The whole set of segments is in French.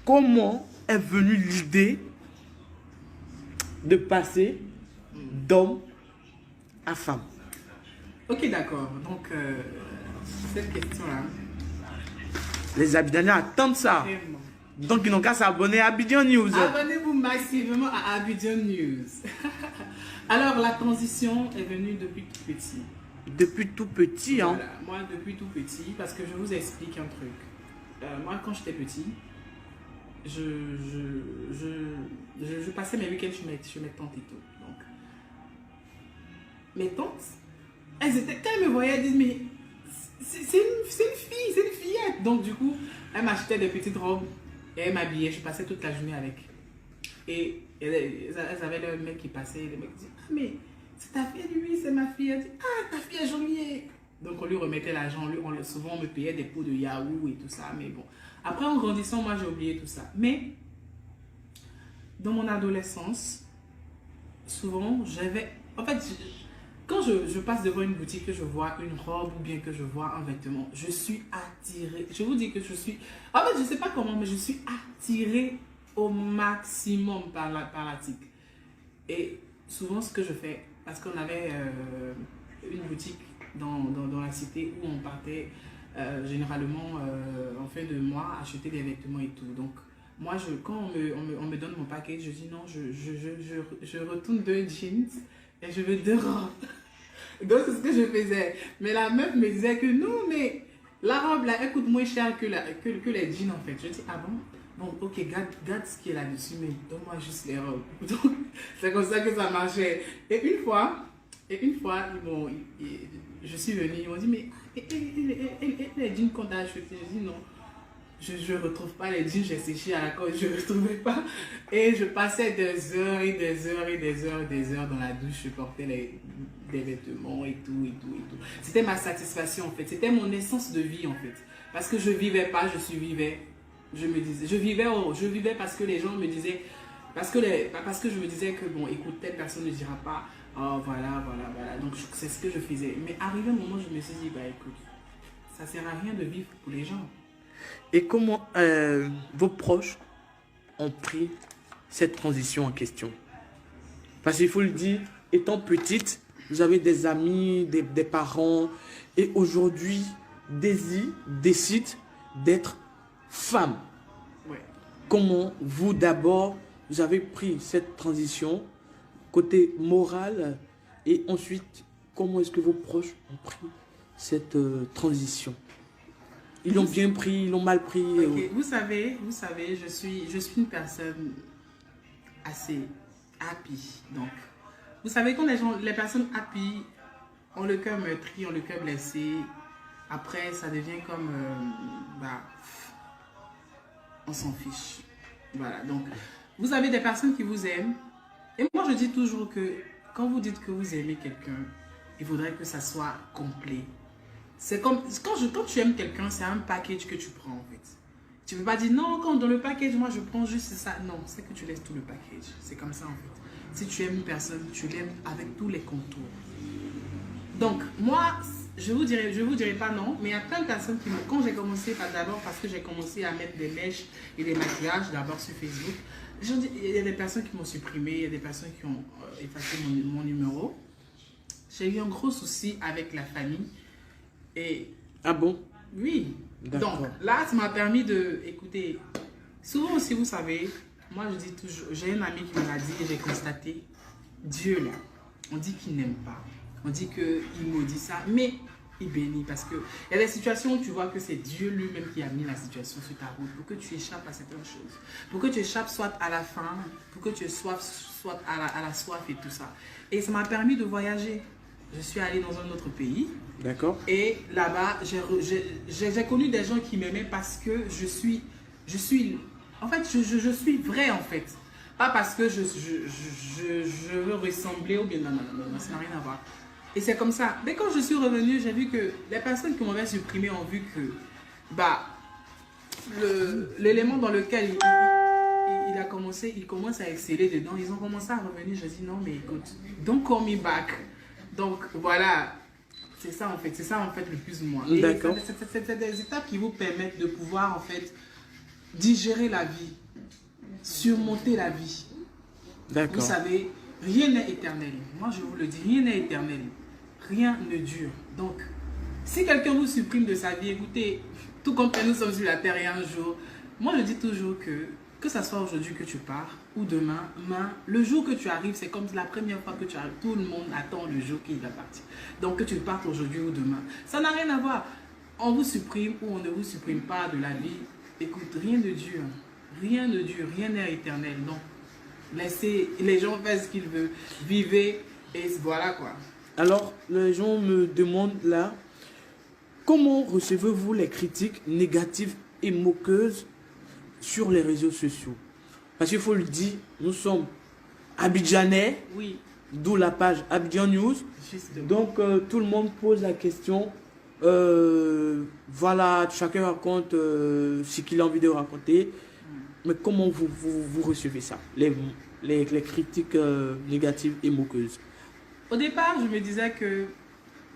Comment est venue l'idée de passer d'homme à femme? Ok, d'accord. Donc, cette question-là, Les Abidjanais attendent ça. vraiment. Donc, ils n'ont qu'à s'abonner à Abidjan News. Abonnez-vous massivement à Abidjan News. Alors, la transition est venue depuis tout petit. Depuis tout petit, hein. Voilà, moi, depuis tout petit, parce que je vous explique un truc. Moi, quand j'étais petit, je passais mes week-ends chez mes tantes et tout. Donc, mes tantes, elles étaient, quand elles me voyaient, elles disent, mais c'est une fille, c'est une fillette. Donc, du coup, elles m'achetaient des petites robes et elles m'habillaient. Je passais toute la journée avec. Et elles avaient le mec qui passait. Le mec dit, ah, mais c'est ta fille, lui, c'est ma fille. Elle dit, ah, ta fille est jolie. Donc, on lui remettait l'argent. Souvent, on me payait des pots de yaourt et tout ça. Mais bon, après, en grandissant, moi, j'ai oublié tout ça. Mais, dans mon adolescence, souvent, j'avais... En fait, quand je passe devant une boutique, que je vois une robe ou bien que je vois un vêtement, je suis attirée. Je vous dis que je suis... En fait, je ne sais pas comment, mais je suis attirée au maximum par la tique. Et souvent, ce que je fais, parce qu'on avait une boutique dans la cité où on partait généralement en fin de mois acheter des vêtements et tout. Donc, moi, quand on me donne mon paquet, je dis non, je retourne 2 jeans et je veux 2 robes. Donc, c'est ce que je faisais. Mais la meuf me disait que non, mais la robe là, elle coûte moins cher que les jeans en fait. Je dis, ah bon? Bon, ok, garde ce qui est là-dessus, mais donne-moi juste les robes. Donc, c'est comme ça que ça marchait. Et une fois, je suis venue, ils m'ont dit, mais les jeans qu'on t'a achetés, je dis non. Je ne retrouve pas les jeans, j'ai séché à la côte, je ne retrouvais pas. Et je passais des heures et des heures et des heures et des heures dans la douche, je portais des vêtements et tout, et tout, et tout. C'était ma satisfaction en fait, c'était mon essence de vie en fait. Parce que je ne vivais pas, je survivais. Je me disais, je vivais parce que les gens me disaient, parce que je me disais que bon, écoute, telle personne ne dira pas, oh voilà. Donc c'est ce que je faisais. Mais arrivé un moment, je me suis dit, bah écoute, ça ne sert à rien de vivre pour les gens. Et comment vos proches ont pris cette transition en question? Parce qu'il faut le dire, étant petite, vous avez des amis, des parents, et aujourd'hui, Daisy décide d'être femme. Ouais. Comment vous d'abord, vous avez pris cette transition, côté moral, et ensuite, comment est-ce que vos proches ont pris cette transition? Ils l'ont bien pris, ils l'ont mal pris. Okay. Vous savez, je suis une personne assez happy. Donc, vous savez, quand les personnes happy ont le cœur meurtri, ont le cœur blessé, après, ça devient comme, on s'en fiche. Voilà, donc, vous avez des personnes qui vous aiment. Et moi, je dis toujours que quand vous dites que vous aimez quelqu'un, il faudrait que ça soit complet. C'est comme, quand tu aimes quelqu'un, c'est un package que tu prends en fait. Tu ne peux pas dire non, quand dans le package, moi je prends juste ça. Non, c'est que tu laisses tout le package. C'est comme ça en fait. Si tu aimes une personne, tu l'aimes avec tous les contours. Donc, moi, je vous dirai pas non, mais il y a plein de personnes qui m'ont... Quand j'ai commencé, d'abord parce que j'ai commencé à mettre des mèches et des maquillages, d'abord sur Facebook, il y a des personnes qui m'ont supprimé, il y a des personnes qui ont effacé mon numéro. J'ai eu un gros souci avec la famille. Et, ah bon? Oui. Donc là, ça m'a permis de... Écoutez, souvent aussi, vous savez, moi je dis toujours, j'ai un ami qui me l'a dit et j'ai constaté, Dieu là, on dit qu'il n'aime pas. On dit qu'il maudit ça, mais il bénit parce que il y a des situations où tu vois que c'est Dieu lui-même qui a mis la situation sur ta route pour que tu échappes à certaines choses. Pour que tu échappes soit à la faim, pour que tu soif, soit à la soif et tout ça. Et ça m'a permis de voyager. Je suis allée dans un autre pays. D'accord. Et là-bas, j'ai connu des gens qui m'aimaient parce que je suis vrai en fait. Pas parce que je veux ressembler ou bien non, ça n'a rien à voir. Et c'est comme ça. Mais quand je suis revenue, j'ai vu que les personnes qui m'avaient supprimé ont vu que l'élément dans lequel il commence à exceller dedans. Ils ont commencé à revenir. Je dis non mais écoute, don't call me back. Donc voilà. C'est ça en fait le plus ou moins. D'accord. C'est des étapes qui vous permettent de pouvoir en fait digérer la vie, surmonter la vie. Vous D'accord. savez, rien n'est éternel. Moi, je vous le dis, rien n'est éternel. Rien ne dure. Donc, si quelqu'un vous supprime de sa vie, écoutez, tout comme nous sommes sur la terre et un jour, moi je dis toujours que ça soit aujourd'hui que tu pars ou demain, le jour que tu arrives, c'est comme la première fois que tu arrives. Tout le monde attend le jour qu'il va partir. Donc, que tu partes aujourd'hui ou demain, ça n'a rien à voir. On vous supprime ou on ne vous supprime pas de la vie. Écoute, rien ne dure. Rien ne dure. Rien n'est éternel. Donc, laissez les gens faire ce qu'ils veulent. Vivez et voilà quoi. Alors, les gens me demandent là, comment recevez-vous les critiques négatives et moqueuses sur les réseaux sociaux? Parce qu'il faut le dire, nous sommes abidjanais, Oui, d'où la page Abidjan News. justement. Donc, tout le monde pose la question. Voilà, chacun raconte ce qu'il a envie de raconter. Mais comment vous recevez ça, les critiques négatives et moqueuses? Au départ, je me disais que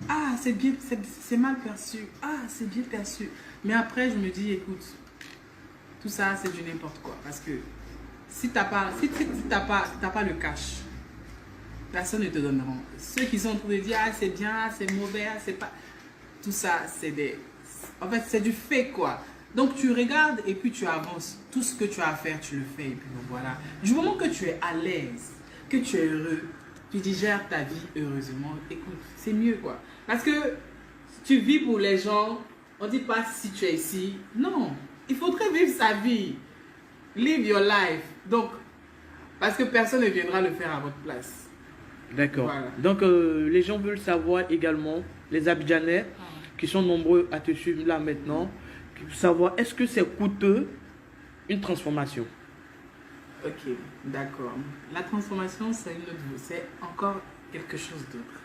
ah, c'est mal perçu. Ah, c'est bien perçu. Mais après, je me dis, écoute, tout ça, c'est du n'importe quoi. Parce que si t'as pas, si t'as pas le cash, personne ne te donnera. Ceux qui sont en train de dire, ah, c'est bien, ah, c'est mauvais, ah, c'est pas... Tout ça, c'est des... En fait, c'est du fake, quoi. Donc, tu regardes et puis tu avances. Tout ce que tu as à faire, tu le fais. Et puis voilà. Du moment que tu es à l'aise, que tu es heureux, tu digères ta vie heureusement, écoute, c'est mieux, quoi. Parce que tu vis pour les gens, on ne dit pas si tu es ici. Non, il faudrait vivre sa vie. Live your life. Donc, parce que personne ne viendra le faire à votre place. D'accord. Voilà. Donc, les gens veulent savoir également, les Abidjanais, qui sont nombreux à te suivre là maintenant, qui veulent savoir, est-ce que c'est coûteux une transformation? Ok, d'accord. La transformation, c'est encore quelque chose d'autre.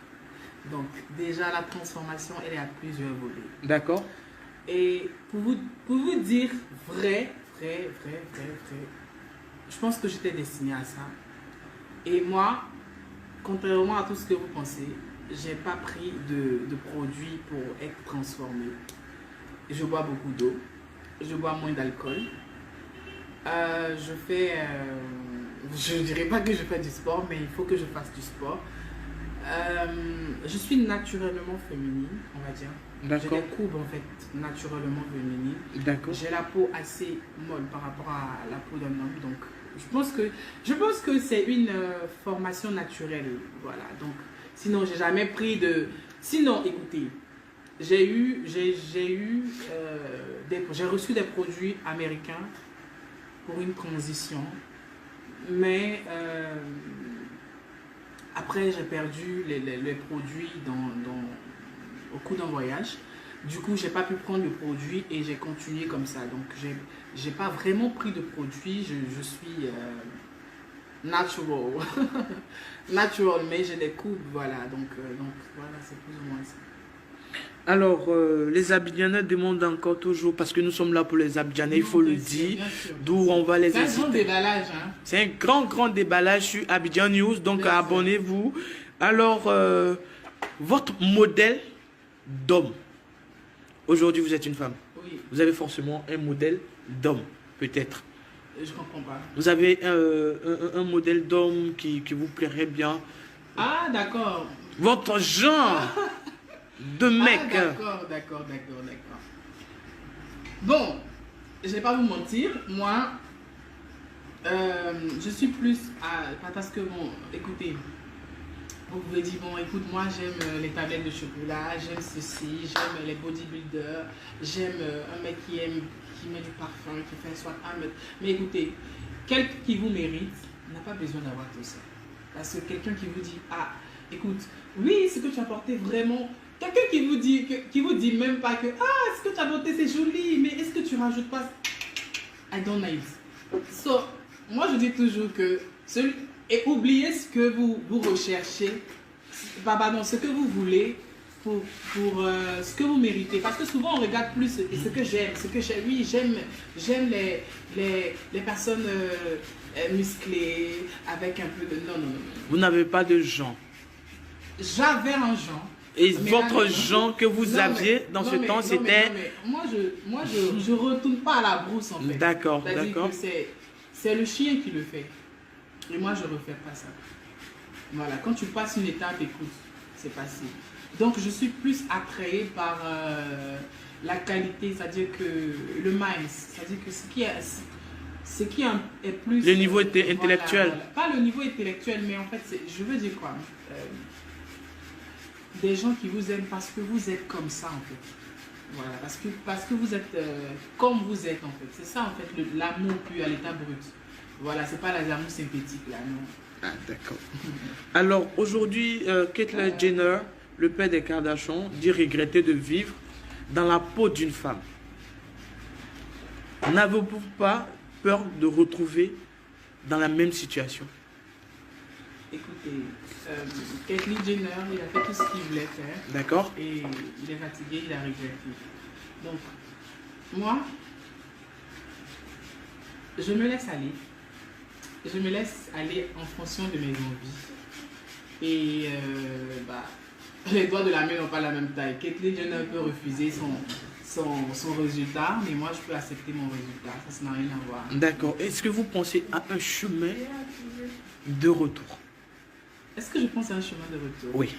Donc, déjà, la transformation, elle est à plusieurs volets. D'accord. Et pour vous dire vrai, je pense que j'étais destinée à ça. Et moi, contrairement à tout ce que vous pensez, j'ai pas pris de produits pour être transformé. Je bois beaucoup d'eau, je bois moins d'alcool. Je dirais pas que je fais du sport, mais il faut que je fasse du sport. Je suis naturellement féminine, on va dire. J'ai D'accord. des courbes en fait naturellement féminines. D'accord. J'ai la peau assez molle par rapport à la peau d'un homme, donc je pense que c'est une formation naturelle, voilà. Donc sinon j'ai jamais pris de. Sinon, écoutez, j'ai reçu des produits américains pour une transition, mais après j'ai perdu les produits au cours d'un voyage. Du coup, j'ai pas pu prendre le produit et j'ai continué comme ça. Donc, j'ai pas vraiment pris de produit. Je suis natural. Natural, mais j'ai des courbes, voilà. Donc voilà, c'est plus ou moins ça. Alors, les Abidjanais demandent encore toujours, parce que nous sommes là pour les Abidjanais, il faut le dire, d'où on va les C'est un grand inciter. déballage, hein. C'est un grand déballage sur Abidjan News, donc Bien sûr. abonnez-vous. Alors, votre modèle d'homme, aujourd'hui vous êtes une femme, Oui, vous avez forcément un modèle d'homme, peut-être. je comprends pas. Vous avez un modèle d'homme qui vous plairait bien. Ah, d'accord. Votre genre de mec. Ah, d'accord. Bon, je vais pas vous mentir, moi, je suis plus à... Parce que, bon, écoutez, vous pouvez dire, bon, écoute, moi, j'aime les tablettes de chocolat, j'aime ceci, j'aime les bodybuilders, j'aime un mec qui met du parfum, qui fait soit un mec. Mais écoutez, quelqu'un qui vous mérite n'a pas besoin d'avoir tout ça. Parce que quelqu'un qui vous dit, ah, écoute, oui, ce que tu as porté vraiment... Quelqu'un qui vous dit même pas que, ah, ce que tu as porté, c'est joli, mais est-ce que tu rajoutes pas... I don't like it. So, moi, je dis toujours que... Et oubliez ce que vous recherchez, pardon, ce que vous voulez pour ce que vous méritez. Parce que souvent, on regarde plus ce que j'aime. Oui, j'aime les personnes musclées, avec un peu de... Non. Vous n'avez pas de genre. J'avais un genre. Et Mais votre là, genre que vous non, aviez mais- dans non, ce mais- temps, non, c'était... mais moi, je retourne pas à la brousse, en fait. D'accord, C'est-à-dire d'accord. que c'est le chien qui le fait. Et moi, je refais pas ça. Voilà, quand tu passes une étape, écoute, c'est passé. Donc, je suis plus attirée par la qualité, c'est-à-dire que le mind, c'est-à-dire que est plus... Le niveau intellectuel. Voilà. Pas le niveau intellectuel, mais en fait, je veux dire quoi des gens qui vous aiment parce que vous êtes comme ça, en fait. Voilà, parce que vous êtes comme vous êtes, en fait. C'est ça, en fait, l'amour pur à l'état brut. Voilà, c'est pas l'amour synthétique, là, non. Ah, d'accord. Alors, aujourd'hui, Caitlyn Jenner, le père des Kardashian, dit regretter de vivre dans la peau d'une femme. N'avez-vous pas peur de retrouver dans la même situation? Écoutez, Caitlyn Jenner, il a fait tout ce qu'il voulait faire. D'accord. Et il est fatigué, il a regretté. Donc, moi, je me laisse aller. Je me laisse aller en fonction de mes envies. Et les doigts de la main n'ont pas la même taille. Caitlyn Jenner peut refuser son résultat, mais moi je peux accepter mon résultat. Ça n'a rien à voir. D'accord. Est-ce que vous pensez à un chemin de retour? Est-ce que je pense à un chemin de retour? Oui.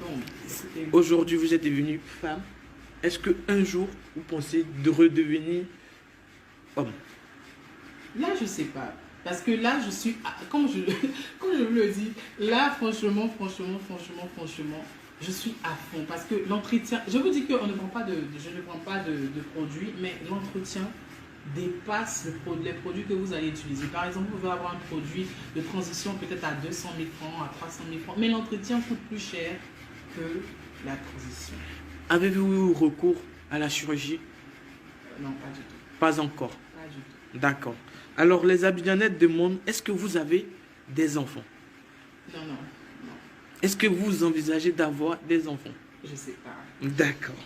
Bon, écoutez, Aujourd'hui, vous êtes devenue femme. Est-ce qu'un jour, vous pensez de redevenir homme? là je sais pas. Parce que là je suis, comme je vous le dis, là franchement, je suis à fond. Parce que l'entretien, je vous dis que je ne prends pas de produits, mais l'entretien dépasse les produits que vous allez utiliser. Par exemple, vous pouvez avoir un produit de transition peut-être à 200 000 francs, à 300 000 francs, mais l'entretien coûte plus cher que la transition. Avez-vous eu recours à la chirurgie? Non, pas du tout. Pas encore. Pas du tout. D'accord. Alors, les Abidjanais demandent, est-ce que vous avez des enfants? Non, non, non. Est-ce que vous envisagez d'avoir des enfants? Je sais pas. D'accord.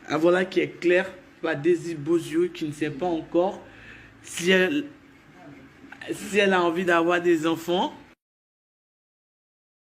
Ah, voilà qui est clair par Daisy Bozio qui ne sait pas encore si elle a envie d'avoir des enfants.